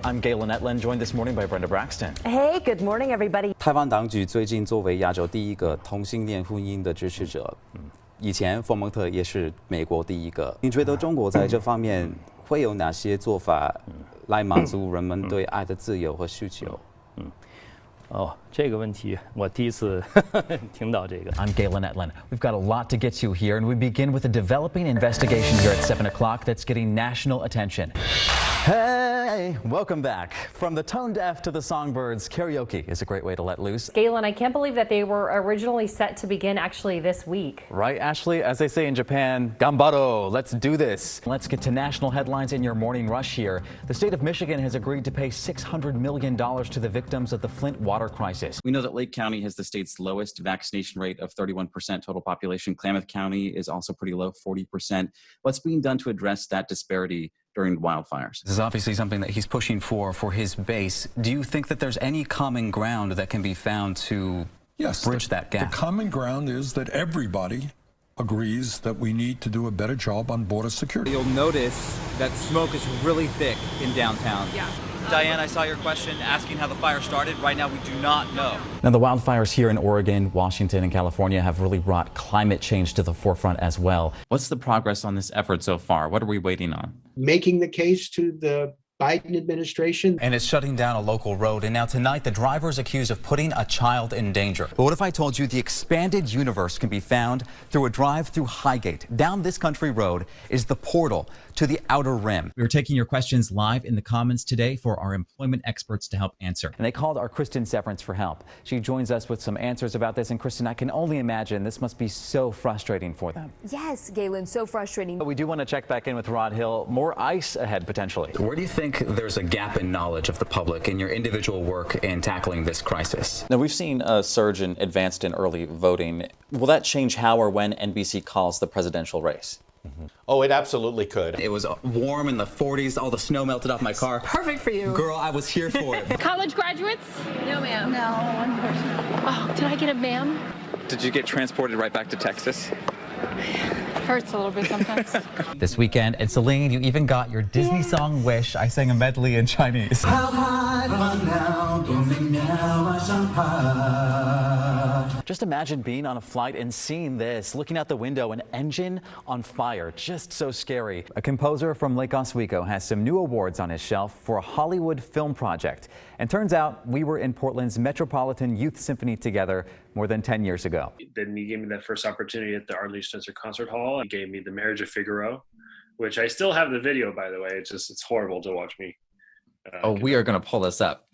I'm Galen Ettlin, joined this morning by Brenda Braxton. Hey, good morning, everybody. 台湾当局最近作为亚洲第一个同性恋婚姻的支持者，以前佛蒙特也是美国第一个。你觉得中国在这方面会有哪些做法来满足人们对爱的自由和需求？这个问题我第一次听到这个。I'm Galen Ettlin. We've got a lot to get to here, and we begin with a developing investigation here at 7 o'clock that's getting national attention. Hey, welcome back. From the tone deaf to the songbirds, karaoke is a great way to let loose. Galen, I can't believe that they were originally set to begin actually this week. Right, Ashley? As they say in Japan, gambaro, let's do this. Let's get to national headlines in your morning rush here. The state of Michigan has agreed to pay $600 million to the victims of the Flint water crisis. We know that Lake County has the state's lowest vaccination rate of 31% total population. Klamath County is also pretty low, 40%. What's being done to address that disparity during wildfires? This is obviously something that he's pushing for his base. Do you think that there's any common ground that can be found to bridge that gap? The common ground is that everybody agrees that we need to do a better job on border security. You'll notice that smoke is really thick in downtown. Yeah. Diane, I saw your question asking how the fire started. Right now, we do not know. Now, the wildfires here in Oregon, Washington, and California have really brought climate change to the forefront as well. What's the progress on this effort so far? What are we waiting on? Making the case to the Biden administration. And it's shutting down a local road. And now tonight, the driver is accused of putting a child in danger. But what if I told you the expanded universe can be found through a drive through Highgate? Down this country road is the portal to the outer rim. We are taking your questions live in the comments today for our employment experts to help answer. And they called our Kristen Severance for help. She joins us with some answers about this. And Kristen, I can only imagine this must be so frustrating for them. Yes, Galen, so frustrating. But we do want to check back in with Rod Hill. More ice ahead, potentially. Where do you think there's a gap in knowledge of the public in your individual work in tackling this crisis? Now, we've seen a surge in advanced and early voting. Will that change how or when NBC calls the presidential race? Oh, it absolutely could. It was warm in the 40s. All the snow melted off my car. Perfect for you. Girl, I was here for it. College graduates? No, ma'am. No, unfortunately. Oh, did I get a ma'am? Did you get transported right back to Texas? Hurts a little bit sometimes. This weekend, and Celine, you even got your Disney song Wish. I sang a medley in Chinese. Just imagine being on a flight and seeing this, looking out the window, an engine on fire. Just so scary. A composer from Lake Oswego has some new awards on his shelf for a Hollywood film project. And turns out we were in Portland's Metropolitan Youth Symphony together more than 10 years ago. Then he gave me that first opportunity at the Arlie Spencer Concert Hall. He gave me The Marriage of Figaro, which I still have the video, by the way. It's horrible to watch me. We are going to pull this up.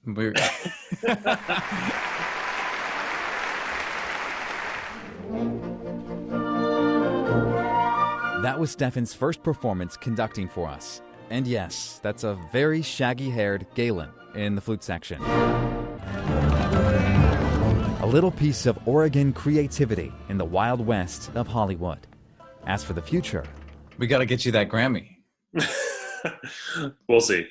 That was Stefan's first performance conducting for us. And yes, that's a very shaggy-haired Galen in the flute section. A little piece of Oregon creativity in the Wild West of Hollywood. As for the future, We got to get you that Grammy. We'll see.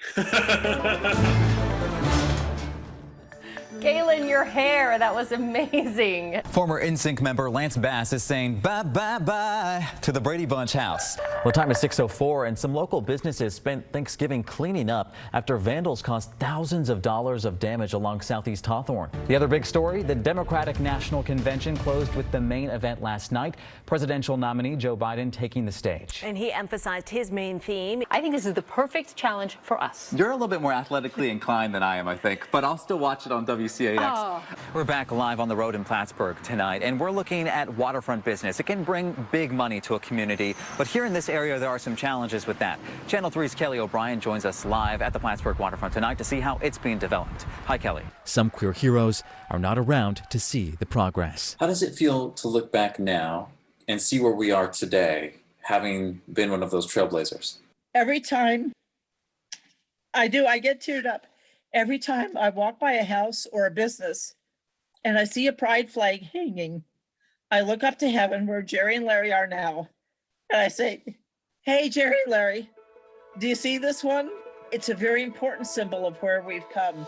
Galen, your hair, that was amazing. Former NSYNC member Lance Bass is saying bye, bye, bye to the Brady Bunch house. Well, time is 6:04, and some local businesses spent Thanksgiving cleaning up after vandals caused thousands of dollars of damage along Southeast Hawthorne. The other big story, the Democratic National Convention closed with the main event last night. Presidential nominee Joe Biden taking the stage. And he emphasized his main theme. I think this is the perfect challenge for us. You're a little bit more athletically inclined than I am, I think, but I'll still watch it on WCAX. We're back live on the road in Plattsburgh tonight, and we're looking at waterfront business. It can bring big money to a community, but here in this area, there are some challenges with that. Channel 3's Kelly O'Brien joins us live at the Plattsburgh waterfront tonight to see how it's being developed. Hi, Kelly. some queer heroes are not around to see the progress. How does it feel to look back now and see where we are today, having been one of those trailblazers? Every time I get teared up. Every time I walk by a house or a business and I see a pride flag hanging, I look up to heaven where Jerry and Larry are now. And I say, hey, Jerry and Larry, do you see this one? It's a very important symbol of where we've come.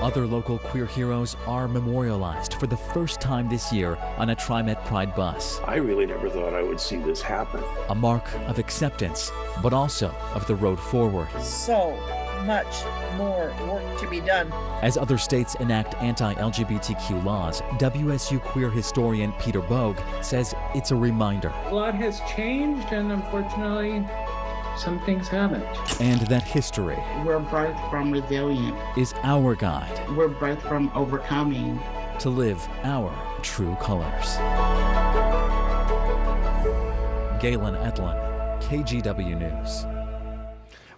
Other local queer heroes are memorialized for the first time this year on a TriMet Pride bus. I really never thought I would see this happen. A mark of acceptance, but also of the road forward. So much more work to be done. As other states enact anti-LGBTQ laws, WSU queer historian Peter Bogue says it's a reminder. A lot has changed, and unfortunately, some things haven't. And that history We're birthed from resilience. is our guide We're birthed from overcoming. to live our true colors. Galen Ettlin, KGW News.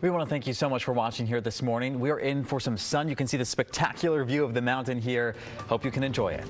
We want to thank you so much for watching here this morning. We're in for some sun. You can see the spectacular view of the mountain here. Hope you can enjoy it.